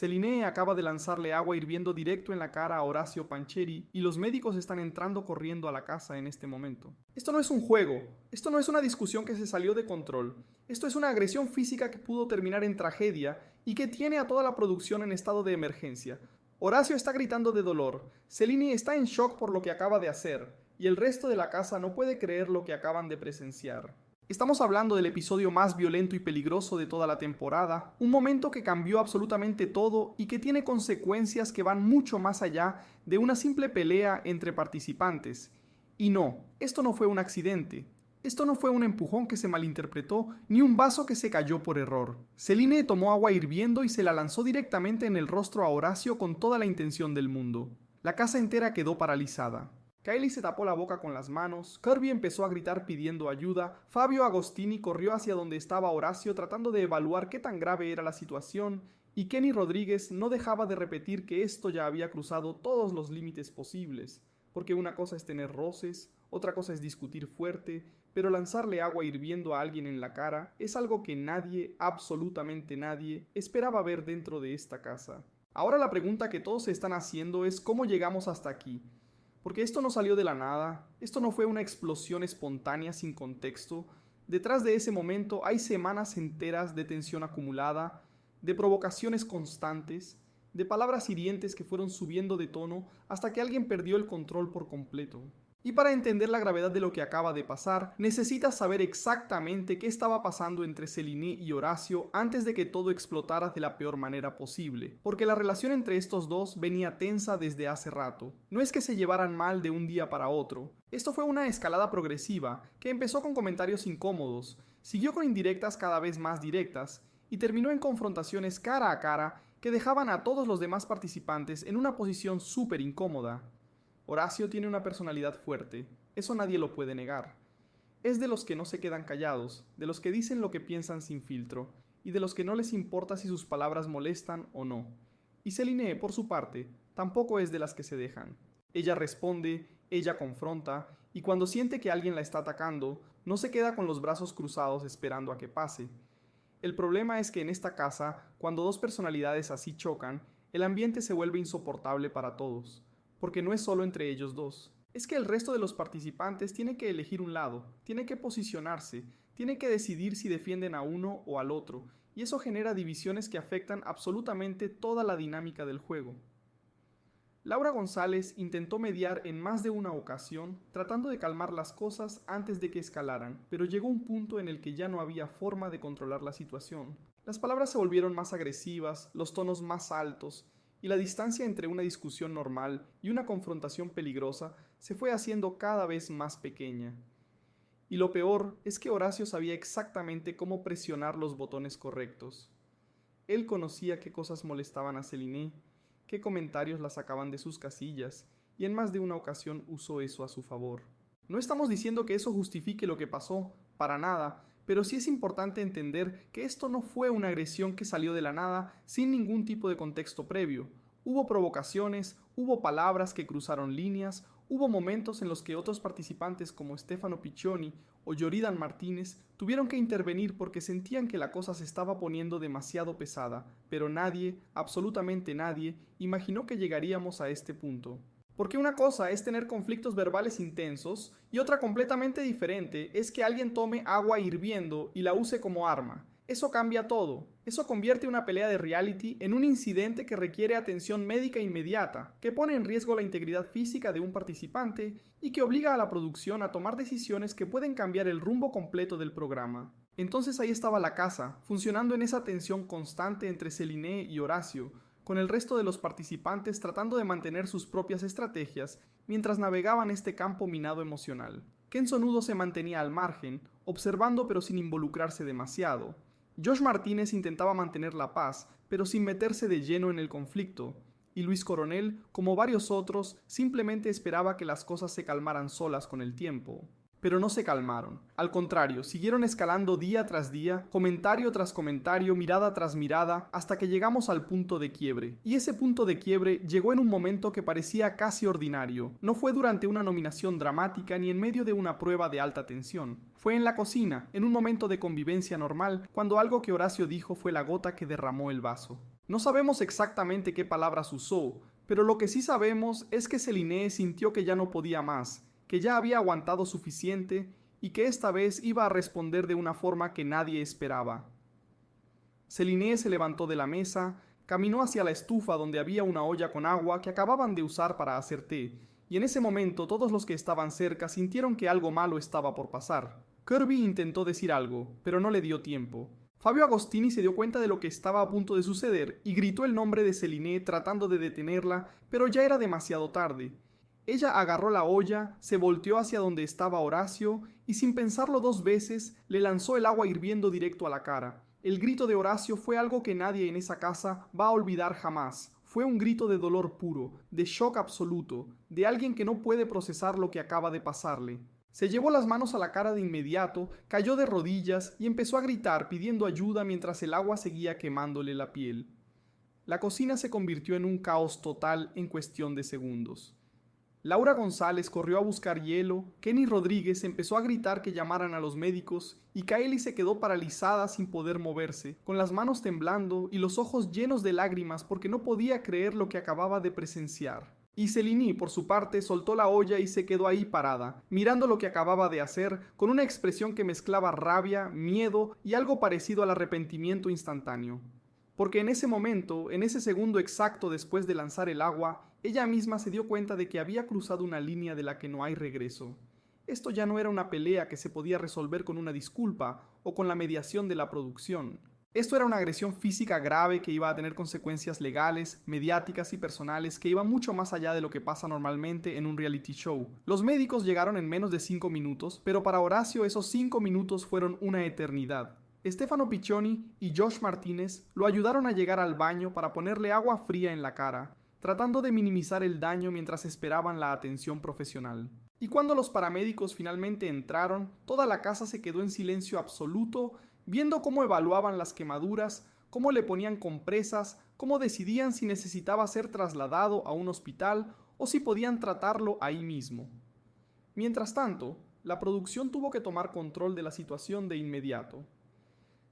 Celine acaba de lanzarle agua hirviendo directo en la cara a Horacio Pancheri y los médicos están entrando corriendo a la casa en este momento. Esto no es un juego, esto no es una discusión que se salió de control, esto es una agresión física que pudo terminar en tragedia y que tiene a toda la producción en estado de emergencia. Horacio está gritando de dolor, Celine está en shock por lo que acaba de hacer, y el resto de la casa no puede creer lo que acaban de presenciar. Estamos hablando del episodio más violento y peligroso de toda la temporada, un momento que cambió absolutamente todo y que tiene consecuencias que van mucho más allá de una simple pelea entre participantes. Y no, esto no fue un accidente. Esto no fue un empujón que se malinterpretó, ni un vaso que se cayó por error. Celine tomó agua hirviendo y se la lanzó directamente en el rostro a Horacio con toda la intención del mundo. La casa entera quedó paralizada. Kylie se tapó la boca con las manos, Kirby empezó a gritar pidiendo ayuda, Fabio Agostini corrió hacia donde estaba Horacio tratando de evaluar qué tan grave era la situación, y Kenny Rodríguez no dejaba de repetir que esto ya había cruzado todos los límites posibles, porque una cosa es tener roces, otra cosa es discutir fuerte, pero lanzarle agua hirviendo a alguien en la cara es algo que nadie, absolutamente nadie, esperaba ver dentro de esta casa. Ahora la pregunta que todos se están haciendo es cómo llegamos hasta aquí. Porque esto no salió de la nada, esto no fue una explosión espontánea sin contexto. Detrás de ese momento hay semanas enteras de tensión acumulada, de provocaciones constantes, de palabras hirientes que fueron subiendo de tono hasta que alguien perdió el control por completo. Y para entender la gravedad de lo que acaba de pasar, necesitas saber exactamente qué estaba pasando entre Celine y Horacio antes de que todo explotara de la peor manera posible, porque la relación entre estos dos venía tensa desde hace rato. No es que se llevaran mal de un día para otro, esto fue una escalada progresiva, que empezó con comentarios incómodos, siguió con indirectas cada vez más directas, y terminó en confrontaciones cara a cara que dejaban a todos los demás participantes en una posición súper incómoda. Horacio tiene una personalidad fuerte, eso nadie lo puede negar. Es de los que no se quedan callados, de los que dicen lo que piensan sin filtro, y de los que no les importa si sus palabras molestan o no. Y Celine, por su parte, tampoco es de las que se dejan. Ella responde, ella confronta, y cuando siente que alguien la está atacando, no se queda con los brazos cruzados esperando a que pase. El problema es que en esta casa, cuando dos personalidades así chocan, el ambiente se vuelve insoportable para todos. Porque no es solo entre ellos dos. Es que el resto de los participantes tiene que elegir un lado, tiene que posicionarse, tiene que decidir si defienden a uno o al otro, y eso genera divisiones que afectan absolutamente toda la dinámica del juego. Laura González intentó mediar en más de una ocasión, tratando de calmar las cosas antes de que escalaran, pero llegó un punto en el que ya no había forma de controlar la situación. Las palabras se volvieron más agresivas, los tonos más altos, y la distancia entre una discusión normal y una confrontación peligrosa se fue haciendo cada vez más pequeña. Y lo peor es que Horacio sabía exactamente cómo presionar los botones correctos. Él conocía qué cosas molestaban a Celine, qué comentarios la sacaban de sus casillas, y en más de una ocasión usó eso a su favor. No estamos diciendo que eso justifique lo que pasó, para nada, pero sí es importante entender que esto no fue una agresión que salió de la nada sin ningún tipo de contexto previo. Hubo provocaciones, hubo palabras que cruzaron líneas, hubo momentos en los que otros participantes como Stefano Piccioni o Yoridan Martínez tuvieron que intervenir porque sentían que la cosa se estaba poniendo demasiado pesada, pero nadie, absolutamente nadie, imaginó que llegaríamos a este punto. Porque una cosa es tener conflictos verbales intensos y otra completamente diferente es que alguien tome agua hirviendo y la use como arma. Eso cambia todo. Eso convierte una pelea de reality en un incidente que requiere atención médica inmediata, que pone en riesgo la integridad física de un participante y que obliga a la producción a tomar decisiones que pueden cambiar el rumbo completo del programa. Entonces ahí estaba la casa, funcionando en esa tensión constante entre Celine y Horacio, con el resto de los participantes tratando de mantener sus propias estrategias mientras navegaban este campo minado emocional. Kenzo Nudo se mantenía al margen, observando pero sin involucrarse demasiado. Josh Martínez intentaba mantener la paz, pero sin meterse de lleno en el conflicto, y Luis Coronel, como varios otros, simplemente esperaba que las cosas se calmaran solas con el tiempo. Pero no se calmaron. Al contrario, siguieron escalando día tras día, comentario tras comentario, mirada tras mirada, hasta que llegamos al punto de quiebre. Y ese punto de quiebre llegó en un momento que parecía casi ordinario. No fue durante una nominación dramática ni en medio de una prueba de alta tensión. Fue en la cocina, en un momento de convivencia normal, cuando algo que Horacio dijo fue la gota que derramó el vaso. No sabemos exactamente qué palabras usó, pero lo que sí sabemos es que Selinée sintió que ya no podía más, que ya había aguantado suficiente y que esta vez iba a responder de una forma que nadie esperaba. Selinée se levantó de la mesa, caminó hacia la estufa donde había una olla con agua que acababan de usar para hacer té, y en ese momento todos los que estaban cerca sintieron que algo malo estaba por pasar. Kirby intentó decir algo, pero no le dio tiempo. Fabio Agostini se dio cuenta de lo que estaba a punto de suceder y gritó el nombre de Selinée tratando de detenerla, pero ya era demasiado tarde. Ella agarró la olla, se volteó hacia donde estaba Horacio y sin pensarlo dos veces le lanzó el agua hirviendo directo a la cara. El grito de Horacio fue algo que nadie en esa casa va a olvidar jamás. Fue un grito de dolor puro, de shock absoluto, de alguien que no puede procesar lo que acaba de pasarle. Se llevó las manos a la cara de inmediato, cayó de rodillas y empezó a gritar pidiendo ayuda mientras el agua seguía quemándole la piel. La cocina se convirtió en un caos total en cuestión de segundos. Laura González corrió a buscar hielo, Kenny Rodríguez empezó a gritar que llamaran a los médicos y Kaeli se quedó paralizada sin poder moverse, con las manos temblando y los ojos llenos de lágrimas porque no podía creer lo que acababa de presenciar. Y Selinée, por su parte, soltó la olla y se quedó ahí parada, mirando lo que acababa de hacer, con una expresión que mezclaba rabia, miedo y algo parecido al arrepentimiento instantáneo. Porque en ese momento, en ese segundo exacto después de lanzar el agua, ella misma se dio cuenta de que había cruzado una línea de la que no hay regreso. Esto ya no era una pelea que se podía resolver con una disculpa o con la mediación de la producción. Esto era una agresión física grave que iba a tener consecuencias legales, mediáticas y personales que iban mucho más allá de lo que pasa normalmente en un reality show. Los médicos llegaron en menos de 5 minutos, pero para Horacio esos 5 minutos fueron una eternidad. Stefano Piccioni y Josh Martínez lo ayudaron a llegar al baño para ponerle agua fría en la cara, tratando de minimizar el daño mientras esperaban la atención profesional. Y cuando los paramédicos finalmente entraron, toda la casa se quedó en silencio absoluto, viendo cómo evaluaban las quemaduras, cómo le ponían compresas, cómo decidían si necesitaba ser trasladado a un hospital o si podían tratarlo ahí mismo. Mientras tanto, la producción tuvo que tomar control de la situación de inmediato.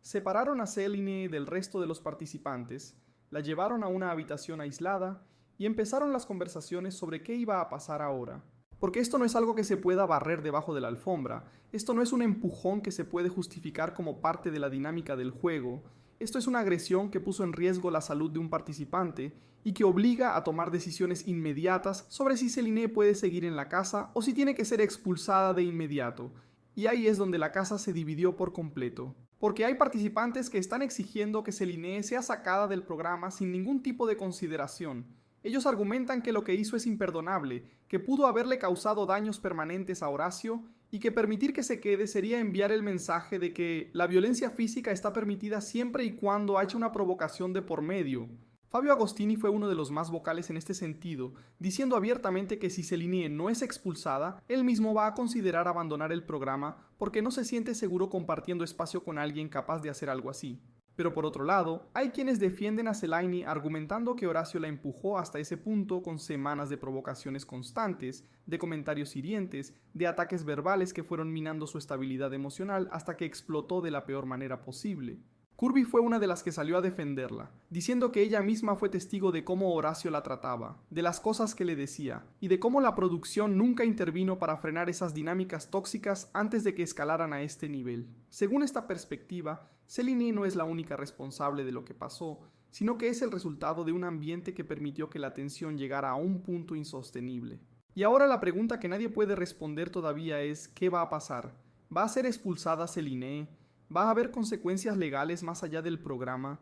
Separaron a Selinée del resto de los participantes, la llevaron a una habitación aislada y empezaron las conversaciones sobre qué iba a pasar ahora. Porque esto no es algo que se pueda barrer debajo de la alfombra, esto no es un empujón que se puede justificar como parte de la dinámica del juego, esto es una agresión que puso en riesgo la salud de un participante y que obliga a tomar decisiones inmediatas sobre si Selinée puede seguir en la casa o si tiene que ser expulsada de inmediato, y ahí es donde la casa se dividió por completo. Porque hay participantes que están exigiendo que Selinée sea sacada del programa sin ningún tipo de consideración. Ellos argumentan que lo que hizo es imperdonable, que pudo haberle causado daños permanentes a Horacio y que permitir que se quede sería enviar el mensaje de que la violencia física está permitida siempre y cuando haya una provocación de por medio. Fabio Agostini fue uno de los más vocales en este sentido, diciendo abiertamente que si Selinée no es expulsada, él mismo va a considerar abandonar el programa porque no se siente seguro compartiendo espacio con alguien capaz de hacer algo así. Pero por otro lado, hay quienes defienden a Selaini argumentando que Horacio la empujó hasta ese punto con semanas de provocaciones constantes, de comentarios hirientes, de ataques verbales que fueron minando su estabilidad emocional hasta que explotó de la peor manera posible. Kirby fue una de las que salió a defenderla, diciendo que ella misma fue testigo de cómo Horacio la trataba, de las cosas que le decía, y de cómo la producción nunca intervino para frenar esas dinámicas tóxicas antes de que escalaran a este nivel. Según esta perspectiva, Selinée no es la única responsable de lo que pasó, sino que es el resultado de un ambiente que permitió que la tensión llegara a un punto insostenible. Y ahora la pregunta que nadie puede responder todavía es ¿qué va a pasar? ¿Va a ser expulsada Selinée? ¿Va a haber consecuencias legales más allá del programa?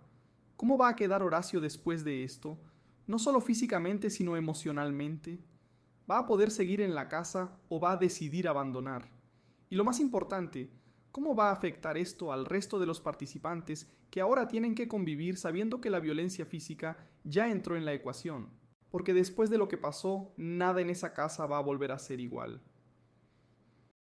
¿Cómo va a quedar Horacio después de esto? No solo físicamente, sino emocionalmente. ¿Va a poder seguir en la casa o va a decidir abandonar? Y lo más importante, ¿cómo va a afectar esto al resto de los participantes que ahora tienen que convivir sabiendo que la violencia física ya entró en la ecuación? Porque después de lo que pasó, nada en esa casa va a volver a ser igual.